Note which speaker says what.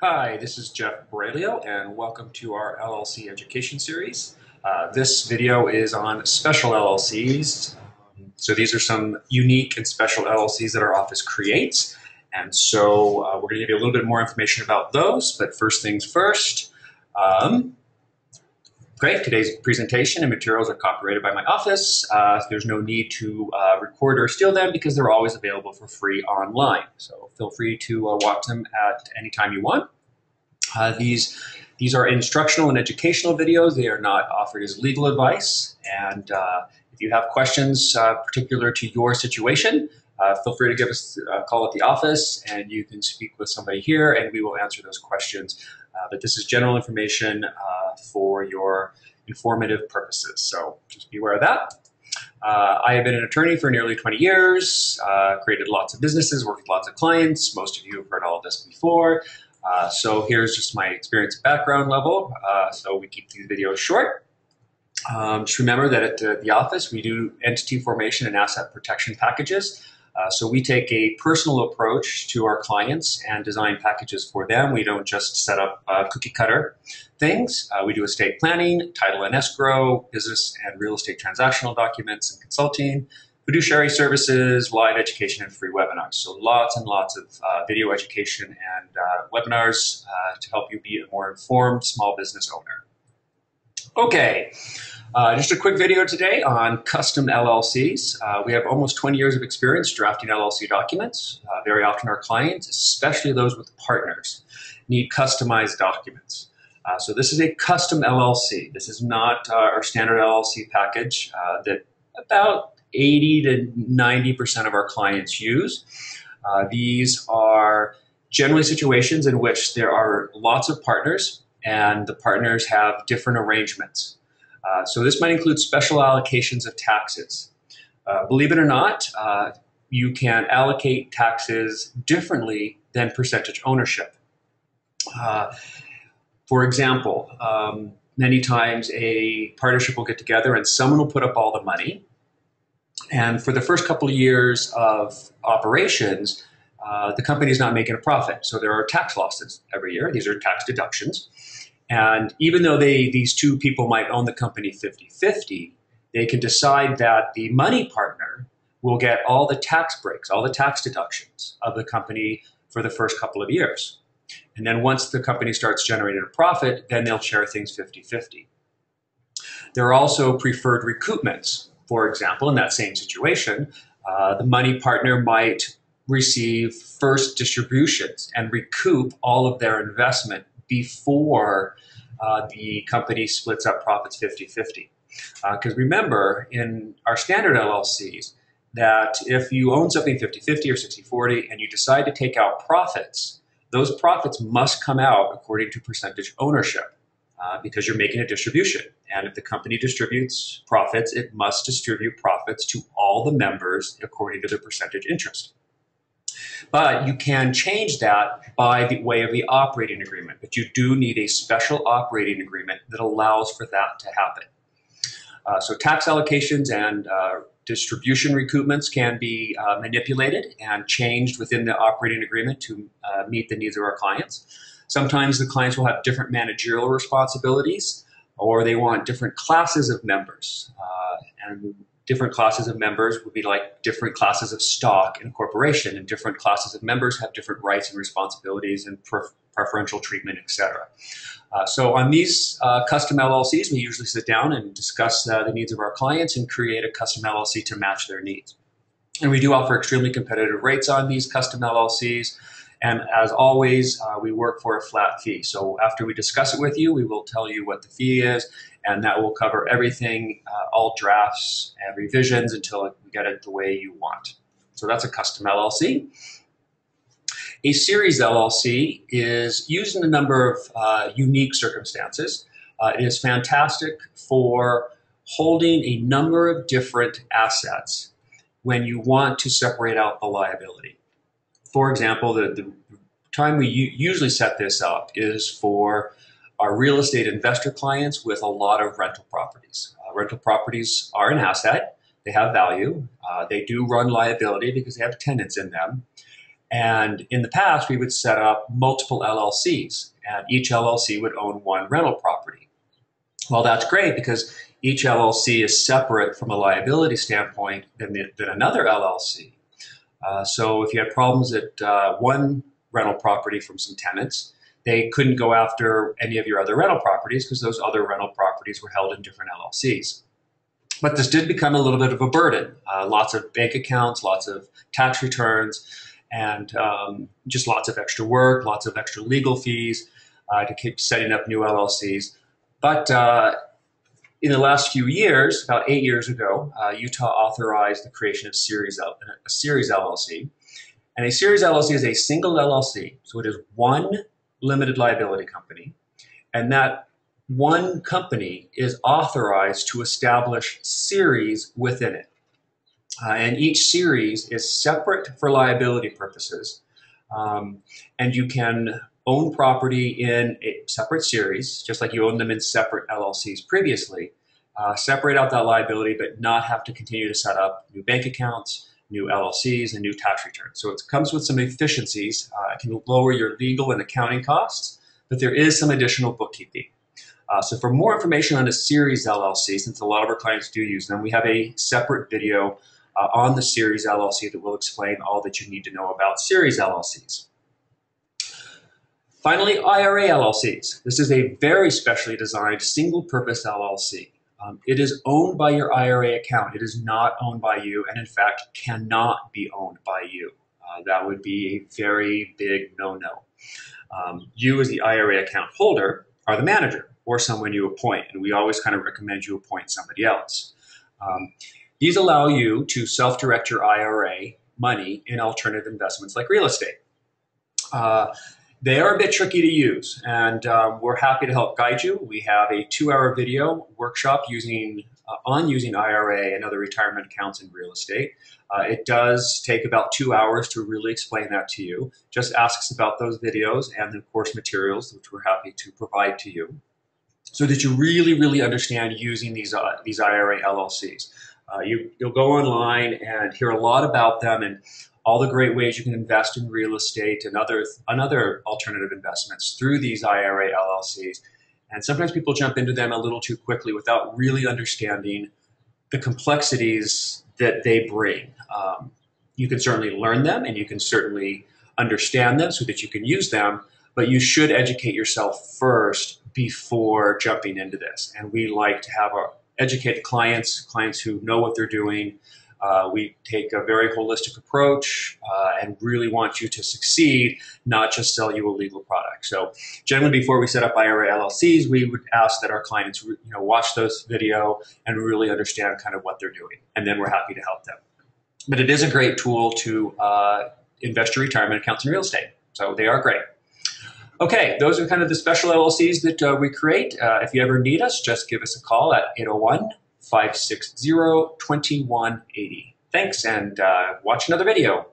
Speaker 1: Hi, this is Jeff Borrelio, and welcome to our LLC education series. This video is on special LLCs. So these are some unique and special LLCs that our office creates. And so we're going to give you a little bit more information about those, but first things first. Great, today's presentation and materials are copyrighted by my office. There's no need to record or steal them because they're always available for free online. So feel free to watch them at any time you want. These are instructional and educational videos. They are not offered as legal advice. And if you have questions particular to your situation, feel free to give us a call at the office and you can speak with somebody here and we will answer those questions. But this is general information for your informative purposes. So just be aware of that. I have been an attorney for nearly 20 years, created lots of businesses, worked with lots of clients. Most of you have heard all of this before. So here's just my experience background level. So we keep these videos short. Just remember that at the office, we do entity formation and asset protection packages. So we take a personal approach to our clients and design packages for them. We don't just set up cookie cutter things. We do estate planning, title and escrow, business and real estate transactional documents and consulting, fiduciary services, live education, and free webinars. So lots and lots of video education and webinars to help you be a more informed small business owner. Okay. Just a quick video today on custom LLCs. We have almost 20 years of experience drafting LLC documents. Very often our clients, especially those with partners, need customized documents. So this is a custom LLC. This is not our standard LLC package that about 80 to 90% of our clients use. These are generally situations in which there are lots of partners and the partners have different arrangements. So this might include special allocations of taxes. Believe it or not, you can allocate taxes differently than percentage ownership. For example, many times a partnership will get together and someone will put up all the money. And for the first couple of years of operations, the company is not making a profit. So there are tax losses every year. These are tax deductions. And even though these two people might own the company 50-50, they can decide that the money partner will get all the tax breaks, all the tax deductions of the company for the first couple of years. And then once the company starts generating a profit, then they'll share things 50-50. There are also preferred recoupments. For example, in that same situation, the money partner might receive first distributions and recoup all of their investment before the company splits up profits 50-50. Because remember, in our standard LLCs, that if you own something 50-50 or 60-40 and you decide to take out profits, those profits must come out according to percentage ownership because you're making a distribution. And if the company distributes profits, it must distribute profits to all the members according to their percentage interest. But you can change that by the way of the operating agreement. But you do need a special operating agreement that allows for that to happen. So tax allocations and distribution recoupments can be manipulated and changed within the operating agreement to meet the needs of our clients. Sometimes the clients will have different managerial responsibilities, or they want different classes of members. And different classes of members would be like different classes of stock in a corporation, and different classes of members have different rights and responsibilities and preferential treatment, etc. So on these custom LLCs, we usually sit down and discuss the needs of our clients and create a custom LLC to match their needs. And we do offer extremely competitive rates on these custom LLCs. And as always, we work for a flat fee. So after we discuss it with you, we will tell you what the fee is, and that will cover everything, all drafts and revisions until we get it the way you want. So that's a custom LLC. A series LLC is used in a number of unique circumstances. It is fantastic for holding a number of different assets when you want to separate out the liability. For example, the time we usually set this up is for our real estate investor clients with a lot of rental properties. Rental properties are an asset. They have value. They do run liability because they have tenants in them. And in the past, we would set up multiple LLCs, and each LLC would own one rental property. Well, that's great because each LLC is separate from a liability standpoint than another LLC. So if you had problems at one rental property from some tenants, they couldn't go after any of your other rental properties because those other rental properties were held in different LLCs. But this did become a little bit of a burden. Lots of bank accounts, lots of tax returns, and just lots of extra work, lots of extra legal fees to keep setting up new LLCs. But in the last few years, about 8 years ago, Utah authorized the creation of a series LLC. And a series LLC is a single LLC. So it is one limited liability company. And that one company is authorized to establish series within it. And each series is separate for liability purposes. And you can own property in a separate series, just like you owned them in separate LLCs previously, separate out that liability, but not have to continue to set up new bank accounts, new LLCs, and new tax returns. So it comes with some efficiencies. It can lower your legal and accounting costs, but there is some additional bookkeeping. So for more information on a series LLC, since a lot of our clients do use them, we have a separate video on the series LLC that will explain all that you need to know about series LLCs. Finally, IRA LLCs. This is a very specially designed single-purpose LLC. It is owned by your IRA account. It is not owned by you, and in fact, cannot be owned by you. That would be a very big no-no. You as the IRA account holder are the manager or someone you appoint, and we always kind of recommend you appoint somebody else. These allow you to self-direct your IRA money in alternative investments like real estate. They are a bit tricky to use, and we're happy to help guide you. We have a 2-hour video workshop on using IRA and other retirement accounts in real estate. It does take about 2 hours to really explain that to you. Just ask us about those videos and the course materials, which we're happy to provide to you, so that you really understand using these IRA LLCs. You'll go online and hear a lot about them and all the great ways you can invest in real estate and other alternative investments through these IRA LLCs. And sometimes people jump into them a little too quickly without really understanding the complexities that they bring. You can certainly learn them and you can certainly understand them so that you can use them, but you should educate yourself first before jumping into this. And we like to have our educated clients who know what they're doing. We take a very holistic approach and really want you to succeed, not just sell you a legal product. So generally before we set up IRA LLCs, we would ask that our clients watch those video and really understand kind of what they're doing. And then we're happy to help them. But it is a great tool to invest your retirement accounts in real estate. So they are great. Okay, those are kind of the special LLCs that we create. If you ever need us, just give us a call at 801-560-2180. Thanks, and watch another video.